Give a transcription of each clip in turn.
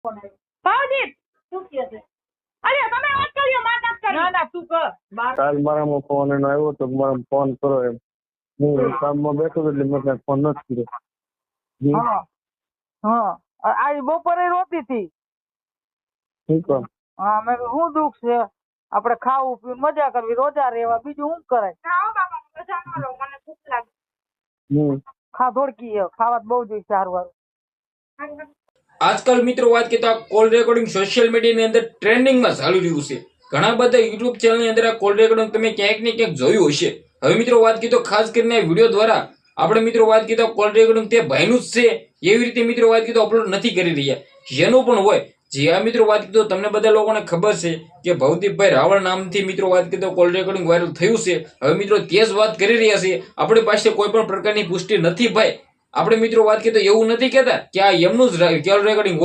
ભાવજી શું કહે છે? અરે તમે વાત કર્યો માં વાત કરી. ના તું કર. કાલ મારામાં ફોન એનો આવ્યો તો મારો ફોન કરો એમ. હું કામમાં બેઠો એટલે મેં ફોન નથી કર્યો. હા હા આ બપોરે રોતી હતી. શું કામ? હા મેં શું દુઃખ છે? આપણે ખાવું પીવું મજા કરવી રોજા રહેવા બીજું શું કરાય? ખાઓ બાપા મજા કરો મને ભૂખ લાગી. ખા ધોડકી ખાવા બહુ જોઈ સારું. આજકાલ મિત્રો વાત કરીએ તો આ કોલ રેકોર્ડિંગ સોશિયલ મીડિયાની અંદર ટ્રેન્ડિંગમાં ચાલી રહ્યું છે. ઘણા બધા યુટ્યુબ ચેનલની અંદર આ કોલ રેકોર્ડિંગ તમે ક્યાંક ને ક્યાંક જોયું હશે. હવે મિત્રો વાત કરીએ તો ખાસ કરીને વિડીયો દ્વારા આપણે મિત્રો વાત કરીએ તો કોલ રેકોર્ડિંગ તે ભાઈનું જ છે એવી રીતે મિત્રો વાત કરીએ તો અપલોડ નથી કરી રહ્યા. જેનું પણ હોય જે આ મિત્રો વાત કરીએ તો તમને બધા લોકોને ખબર છે કે ભવદીપભાઈ રાવળ નામથી મિત્રો વાત કરીએ તો કોલ રેકોર્ડિંગ વાયરલ થયું છે. હવે મિત્રો તે જ વાત કરી રહ્યા છે. આપણી પાસે કોઈ પણ પ્રકારની પુષ્ટિ નથી ભાઈ. આપણે મિત્રો વાત કરીએ તો એવું નથી કહેતા કે આ એમનું જ કોલ રેકોર્ડિંગ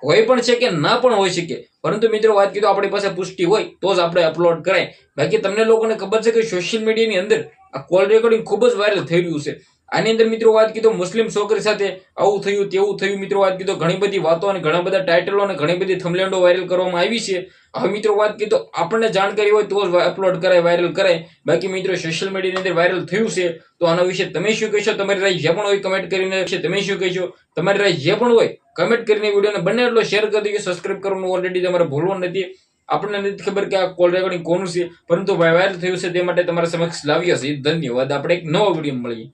હોય પણ છે કે ના પણ હોઈ શકે, પરંતુ મિત્રો વાત કરીએ તો આપણી પાસે પુષ્ટિ હોય તો જ આપણે અપલોડ કરાય. બાકી તમને લોકોને ખબર છે કે સોશિયલ મીડિયાની અંદર આ કોલ રેકોર્ડિંગ ખૂબ જ વાયરલ થઈ રહ્યું છે. આની અંદર મિત્રો વાત કરીએ તો મુસ્લિમ છોકરી સાથે આવું થયું તેવું થયું મિત્રો વાત કરીએ તો ઘણી બધી વાતો અને ઘણા બધા ટાઇટલો અને ઘણી બધી થંબનેલો વાયરલ કરવામાં આવી છે. હવે મિત્રો વાત કરીએ તો આપણને જાણકારી હોય તો જ અપલોડ કરાય વાયરલ કરાય. બાકી મિત્રો સોશિયલ મીડિયાની અંદર વાયરલ થયું છે તો આના વિશે તમે શું કહેશો? તમારી રાય જે પણ હોય કમેન્ટ કરીને તમે શું કહેશો? તમારી રાય જે પણ હોય કમેન્ટ કરીને વિડીયોને બંને એટલો શેર કરી દેજો. સબસ્ક્રાઇબ કરવાનું ઓલરેડી તમારે ભૂલવાનું નથી. આપણને નથી ખબર કે આ કોલ રેકોર્ડિંગ કોનું છે, પરંતુ વાયરલ થયું છે તે માટે તમારા સમક્ષ લાવ્યા છે. ધન્યવાદ. આપણે એક નવો વિડીયો મળીએ.